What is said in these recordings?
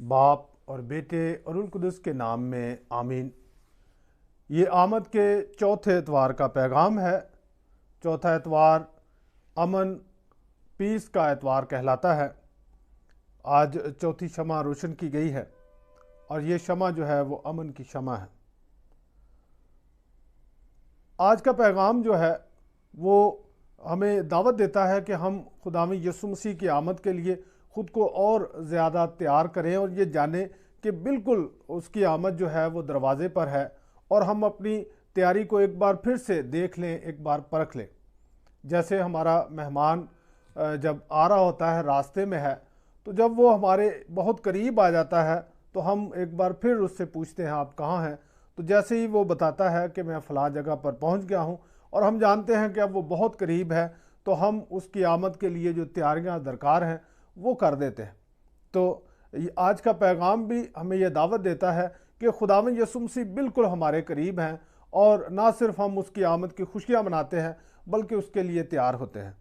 बाप और बेटे और रुल कुदस के नाम में आमीन। ये आमद के चौथे एतवार का पैगाम है। चौथा एतवार अमन पीस का एतवार कहलाता है। आज चौथी शमा रोशन की गई है और ये शमा जो है वो अमन की शमा है। आज का पैगाम जो है वो हमें दावत देता है कि हम खुदावंद यीशु मसीह की आमद के लिए ख़ुद को और ज़्यादा तैयार करें और ये जानें कि बिल्कुल उसकी आमद जो है वो दरवाज़े पर है और हम अपनी तैयारी को एक बार फिर से देख लें, एक बार परख लें। जैसे हमारा मेहमान जब आ रहा होता है, रास्ते में है, तो जब वो हमारे बहुत करीब आ जाता है तो हम एक बार फिर उससे पूछते हैं आप कहाँ हैं। तो जैसे ही वो बताता है कि मैं फ़लाँ जगह पर पहुंच गया हूं और हम जानते हैं कि अब वो बहुत करीब है, तो हम उसकी आमद के लिए जो तैयारियां दरकार हैं वो कर देते हैं। तो आज का पैगाम भी हमें यह दावत देता है कि खुदावंद यीशु मसीह बिल्कुल हमारे करीब हैं और ना सिर्फ हम उसकी आमद की खुशियाँ मनाते हैं बल्कि उसके लिए तैयार होते हैं।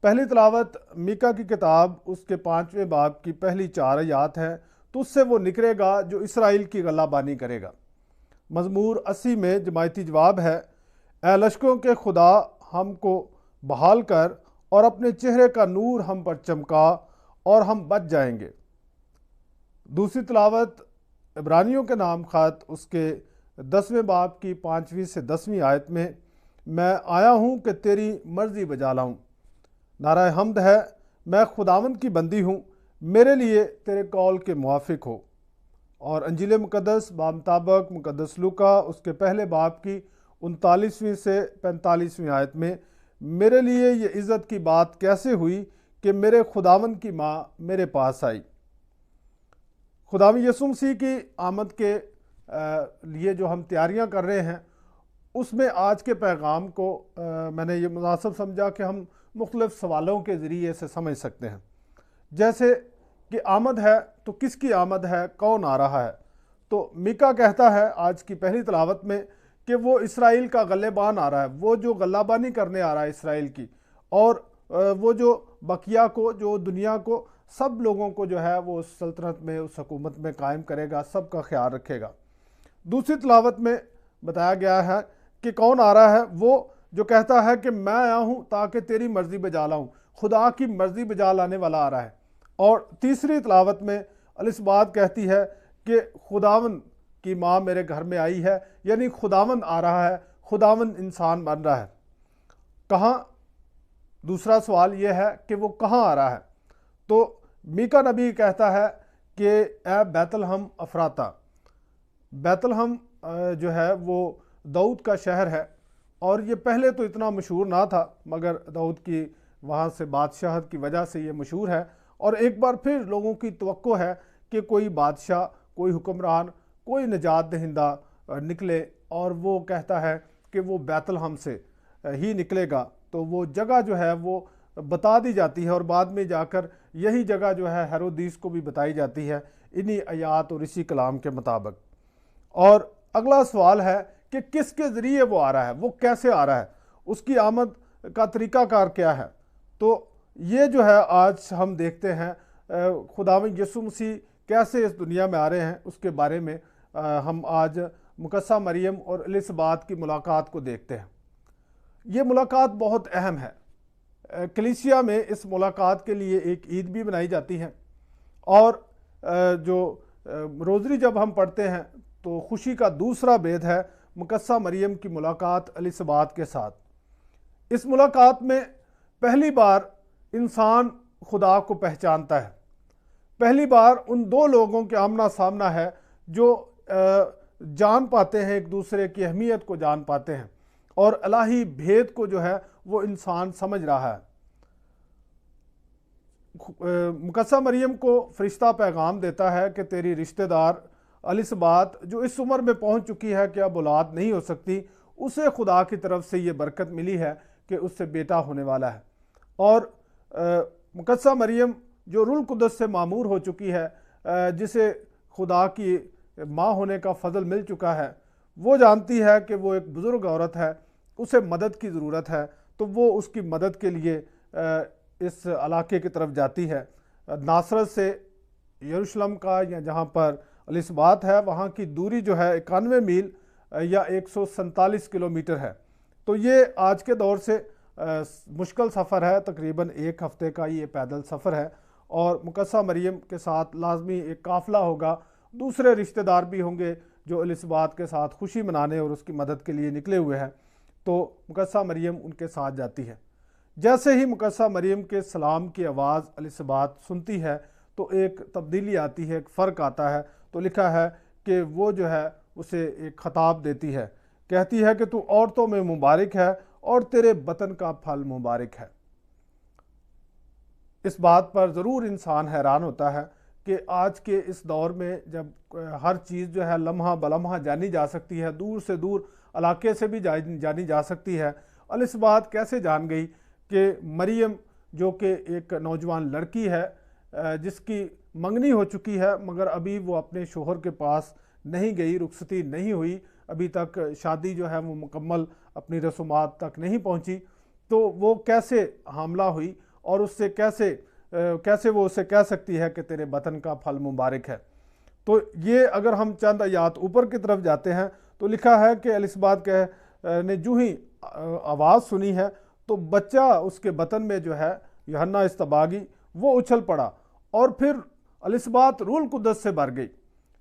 पहली तलावत मीका की किताब उसके 5वें बाब की पहली 4 आयत है। तो उससे वो निकलेगा जो इसराइल की गलाबानी करेगा। मज़मूर 80 में जमायती जवाब है, ए लश्करों के खुदा हमको बहाल कर और अपने चेहरे का नूर हम पर चमका और हम बच जाएंगे। दूसरी तलावत इब्रानियों के नाम ख़त उसके 10वें बाब की 5वीं से 10वीं आयत में, मैं आया हूँ कि तेरी मर्ज़ी बजा लाऊँ। नारा हम्द है, मैं खुदावंद की बंदी हूँ, मेरे लिए तेरे कौल के मुआफिक हो। और अंजील मुक़द्दस बामुताबिक मुक़द्दस लूका उसके पहले बाब की 39वीं से 45वीं आयत में, मेरे लिए ये इज़्ज़त की बात कैसे हुई कि मेरे खुदावंद की माँ मेरे पास आई। खुदावंद यीशु मसीह की आमद के लिए जो हम तैयारियां कर रहे हैं उसमें आज के पैगाम को मैंने ये मुनासिब समझा कि हम मुख्तलिफ़ सवालों के ज़रिए से समझ सकते हैं। जैसे कि आमद है तो किसकी आमद है, कौन आ रहा है। तो मीका कहता है आज की पहली तलावत में कि वो इसराइल का गल्लेबान आ रहा है, वो जो गल्लाबानी करने आ रहा है इसराइल की, और वो जो बकिया को, जो दुनिया को, सब लोगों को जो है वो उस सल्तनत में, उस हुकूमत में कायम करेगा, सबका ख्याल रखेगा। दूसरी तलावत में बताया गया है कि कौन आ रहा है, वो जो कहता है कि मैं आया हूँ ताकि तेरी मर्ज़ी बजा लाऊँ, खुदा की मर्ज़ी बजा लाने वाला आ रहा है। और तीसरी तलावत में अलिस्बात कहती है कि खुदावंद की माँ मेरे घर में आई है, यानी खुदावंद आ रहा है, खुदावंद इंसान बन रहा है। कहाँ? दूसरा सवाल यह है कि वो कहाँ आ रहा है। तो मीका नबी कहता है कि ए बैतलहम अफराता। बैतलहम जो है वो दाऊद का शहर है और ये पहले तो इतना मशहूर ना था, मगर दाऊद की वहाँ से बादशाहत की वजह से ये मशहूर है। और एक बार फिर लोगों की तवक्को है कि कोई बादशाह, कोई हुक्मरान, कोई निजात दहिंदा निकले, और वो कहता है कि वो बैतलहम से ही निकलेगा। तो वो जगह जो है वो बता दी जाती है और बाद में जाकर यही जगह जो है हेरोदीस को भी बताई जाती है इन्हीं आयात और इसी कलाम के मुताबिक। और अगला सवाल है कि किसके ज़रिए वो आ रहा है, वो कैसे आ रहा है, उसकी आमद का तरीक़ाकार क्या है। तो ये जो है आज हम देखते हैं खुदावंद यीशु मसीह कैसे इस दुनिया में आ रहे हैं, उसके बारे में हम आज मुकस्सा मरियम और एलिसबात की मुलाकात को देखते हैं। ये मुलाकात बहुत अहम है। कलीसिया में इस मुलाकात के लिए एक ईद भी मनाई जाती है और जो रोज़री जब हम पढ़ते हैं तो खुशी का दूसरा भेद है मुकस्सा मरियम की मुलाकात एलिसबात के साथ। इस मुलाकात में पहली बार इंसान खुदा को पहचानता है। पहली बार उन दो लोगों के आमना सामना है जो जान पाते हैं, एक दूसरे की अहमियत को जान पाते हैं और इलाही भेद को जो है वो इंसान समझ रहा है। मुकस्सा मरियम को फरिश्ता पैगाम देता है कि तेरी रिश्तेदार एलिसबात जो इस उम्र में पहुंच चुकी है कि अब औलाद नहीं हो सकती, उसे खुदा की तरफ से ये बरकत मिली है कि उससे बेटा होने वाला है। और मुकस्सा मरियम जो रुल कुदस से मामूर हो चुकी है, जिसे खुदा की माँ होने का फ़ज़ल मिल चुका है, वो जानती है कि वो एक बुज़ुर्ग औरत है, उसे मदद की ज़रूरत है। तो वो उसकी मदद के लिए इस इलाके की तरफ जाती है। नासरत से यरूशलेम का या जहाँ पर एलिसबात है वहाँ की दूरी जो है 91 मील या 147 किलोमीटर है। तो ये आज के दौर से मुश्किल सफ़र है, तकरीबन एक हफ़्ते का ये पैदल सफ़र है। और मुकद्दसा मरियम के साथ लाजमी एक काफ़िला होगा, दूसरे रिश्तेदार भी होंगे जो एलिसबात के साथ खुशी मनाने और उसकी मदद के लिए निकले हुए हैं। तो मुकद्दसा मरियम उनके साथ जाती है। जैसे ही मुकद्दसा मरियम के सलाम की आवाज़ एलिसबात सुनती है तो एक तब्दीली आती है, एक फ़र्क आता है। तो लिखा है कि वो जो है उसे एक ख़ताब देती है, कहती है कि तू औरतों में मुबारक है और तेरे बतन का फल मुबारक है। इस बात पर ज़रूर इंसान हैरान होता है कि आज के इस दौर में जब हर चीज़ जो है लम्हा बलम्हा जानी जा सकती है, दूर से दूर इलाके से भी जानी जा सकती है, एलिसबात कैसे जान गई कि मरियम जो कि एक नौजवान लड़की है जिसकी मंगनी हो चुकी है मगर अभी वो अपने शोहर के पास नहीं गई, रुखसती नहीं हुई, अभी तक शादी जो है वो मुकम्मल अपनी रसूमात तक नहीं पहुंची, तो वो कैसे हामला हुई और उससे कैसे वो उसे कह सकती है कि तेरे बतन का फल मुबारक है। तो ये अगर हम चंद आयात ऊपर की तरफ जाते हैं तो लिखा है कि एलिसबात ने जो ही आवाज़ सुनी है तो बच्चा उसके बतन में जो है यूहन्ना इस्तबागी वो उछल पड़ा और फिर एलिसबात रूल कुद्दस से भर गई।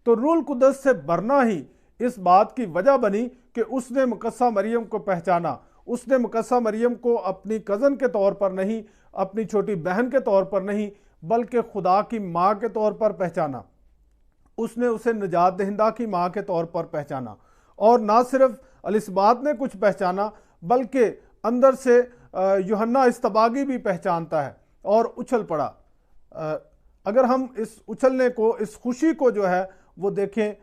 तो रूल कुद्दस से भरना ही इस बात की वजह बनी कि उसने मुकद्दसा मरियम को पहचाना। उसने मुकद्दसा मरियम को अपनी कज़न के तौर पर नहीं, अपनी छोटी बहन के तौर पर नहीं, बल्कि खुदा की माँ के तौर पर पहचाना। उसने उसे निजात दहिंदा की माँ के तौर पर पहचाना। और ना सिर्फ एलिसबात ने कुछ पहचाना बल्कि अंदर से यूहन्ना इस्तबागी भी पहचानता है और उछल पड़ा। अगर हम इस उछलने को, इस खुशी को जो है वो देखें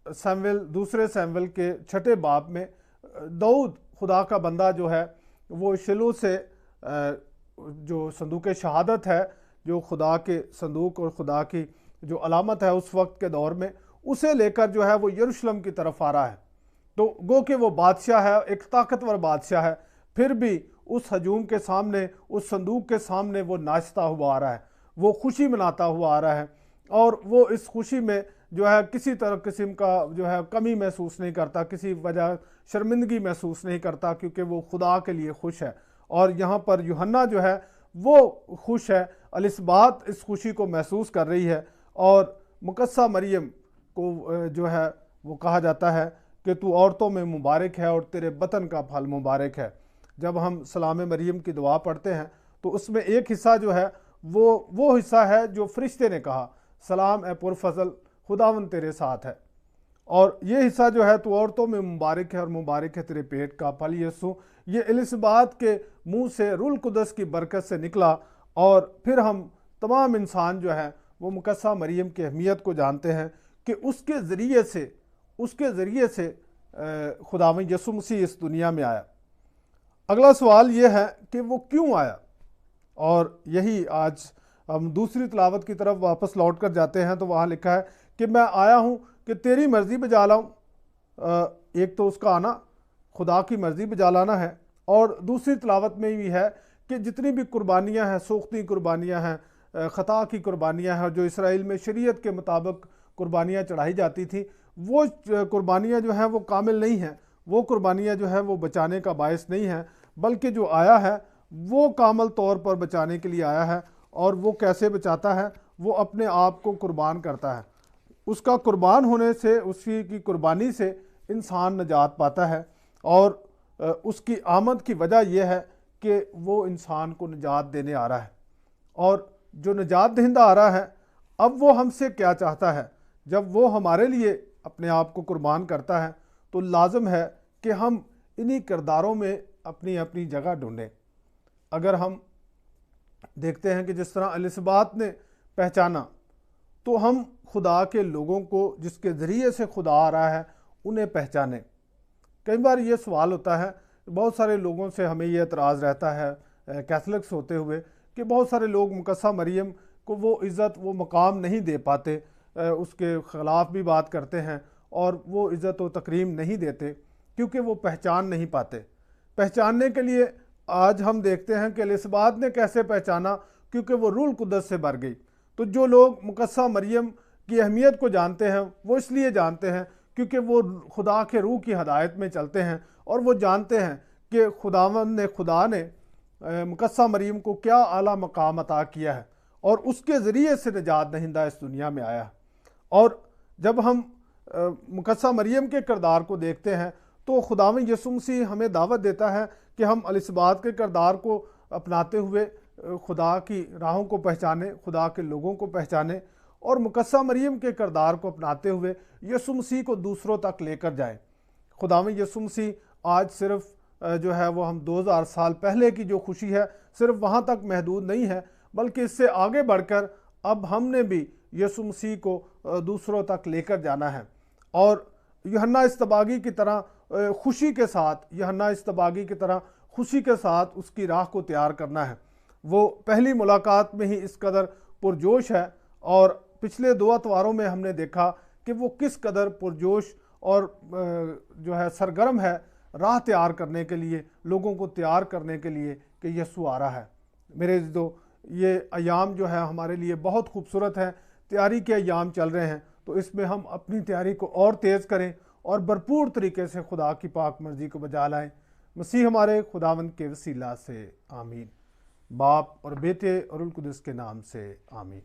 सैमुएल, दूसरे सैमुएल के 6 बाब में दाऊद खुदा का बंदा जो है वो शिलो से जो संदूक शहादत है, जो खुदा के संदूक और खुदा की जो अलामत है उस वक्त के दौर में, उसे लेकर जो है वो यरूशलेम की तरफ आ रहा है। तो गो कि वो बादशाह है, एक ताकतवर बादशाह है, फिर भी उस हजूम के सामने, उस संदूक के सामने वो नाचता हुआ आ रहा है, वो खुशी मनाता हुआ आ रहा है। और वो इस खुशी में जो है किसी तरह किस्म का जो है कमी महसूस नहीं करता, किसी वजह शर्मिंदगी महसूस नहीं करता, क्योंकि वो खुदा के लिए खुश है। और यहाँ पर यूहन्ना जो है वो खुश है, एलिसबात इस खुशी को महसूस कर रही है। और मुकद्दसा मरियम को जो है वो कहा जाता है कि तू औरतों में मुबारक है और तेरे बतन का फल मुबारक है। जब हम सलाम मरियम की दुआ पढ़ते हैं तो उसमें एक हिस्सा जो है वो हिस्सा है जो फरिश्ते ने कहा, सलाम ए पुरफजल, खुदावन तेरे साथ है। और ये हिस्सा जो है तू औरतों में मुबारक है और मुबारक है तेरे पेट का फल यीशु, ये एलिसबात के मुंह से रूल कुद्दस की बरकत से निकला। और फिर हम तमाम इंसान जो है वो मुकद्दसा मरियम की अहमियत को जानते हैं कि उसके ज़रिए से खुदावंद यीशु मसीह इस दुनिया में आया। अगला सवाल ये है कि वो क्यों आया, और यही आज हम दूसरी तिलावत की तरफ वापस लौट कर जाते हैं। तो वहाँ लिखा है कि मैं आया हूँ कि तेरी मर्ज़ी बजा लाऊँ। एक तो उसका आना खुदा की मर्ज़ी बजा लाना है, और दूसरी तिलावत में भी है कि जितनी भी कुर्बानियाँ हैं, सोख्ती कुर्बानियाँ हैं, ख़ता की कुर्बानियाँ हैं, जो इसराइल में शरीयत के मुताबिक कुर्बानियाँ चढ़ाई जाती थी, वो कुर्बानियाँ जो हैं वो कामिल नहीं हैं, वो कुर्बानियाँ जो हैं वो बचाने का बायस नहीं है, बल्कि जो आया है वो कामल तौर पर बचाने के लिए आया है। और वो कैसे बचाता है, वो अपने आप को कुर्बान करता है। उसका कुर्बान होने से, उसकी की कुर्बानी से इंसान नजात पाता है। और उसकी आमद की वजह यह है कि वो इंसान को निजात देने आ रहा है। और जो निजात दहिंदा आ रहा है, अब वो हमसे क्या चाहता है? जब वो हमारे लिए अपने आप को कुर्बान करता है तो लाजम है कि हम इन्हीं किरदारों में अपनी अपनी जगह ढूंढें। अगर हम देखते हैं कि जिस तरह एलिसबात ने पहचाना, तो हम खुदा के लोगों को जिसके ज़रिए से खुदा आ रहा है उन्हें पहचानें। कई बार ये सवाल होता है, बहुत सारे लोगों से हमें ये एतराज़ रहता है कैथलिक्स होते हुए, कि बहुत सारे लोग मुकद्दसा मरियम को वो इज़्ज़त, वो मकाम नहीं दे पाते, उसके ख़िलाफ़ भी बात करते हैं और वो इज़्ज़त व तकरीम नहीं देते क्योंकि वो पहचान नहीं पाते। पहचानने के लिए आज हम देखते हैं कि एलिसबात ने कैसे पहचाना, क्योंकि वो रूल कुद्दस से भर गई। तो जो लोग मुकद्दसा मरियम की अहमियत को जानते हैं वो इसलिए जानते हैं क्योंकि वो खुदा के रूह की हदायत में चलते हैं और वो जानते हैं कि खुदा ने मुकद्दसा मरियम को क्या आला मकाम अता किया है और उसके ज़रिए से निजात दहिंदा इस दुनिया में आया। और जब हम मुकद्दसा मरियम के किरदार को देखते हैं तो खुदावंद यीशु मसीह हमें दावत देता है कि हम एलिसबात के किरदार को अपनाते हुए खुदा की राहों को पहचाने, खुदा के लोगों को पहचाने और मुकद्दसा मरियम के किरदार को अपनाते हुए यीशु मसीह को दूसरों तक लेकर जाए। खुदावंद यीशु मसीह आज सिर्फ जो है वो हम 2000 साल पहले की जो खुशी है सिर्फ वहाँ तक महदूद नहीं है, बल्कि इससे आगे बढ़कर अब हमने भी यीशु मसीह को दूसरों तक लेकर जाना है और यूहन्ना इस्तबागी की तरह खुशी के साथ, यूहन्ना इस्तबागी की तरह खुशी के साथ उसकी राह को तैयार करना है। वो पहली मुलाकात में ही इस कदर पुरजोश है और पिछले 2 अतवारों में हमने देखा कि वो किस कदर पुरजोश और जो है सरगर्म है राह तैयार करने के लिए, लोगों को तैयार करने के लिए कि यीशु आ रहा है। मेरे जो ये अयाम जो है हमारे लिए बहुत खूबसूरत है, तैयारी के अयाम चल रहे हैं, तो इसमें हम अपनी तैयारी को और तेज़ करें और भरपूर तरीके से खुदा की पाक मर्जी को बजा लाएं। मसीह हमारे खुदावंद के वसीला से आमीन। बाप और बेटे और उल कुदस के नाम से आमीन।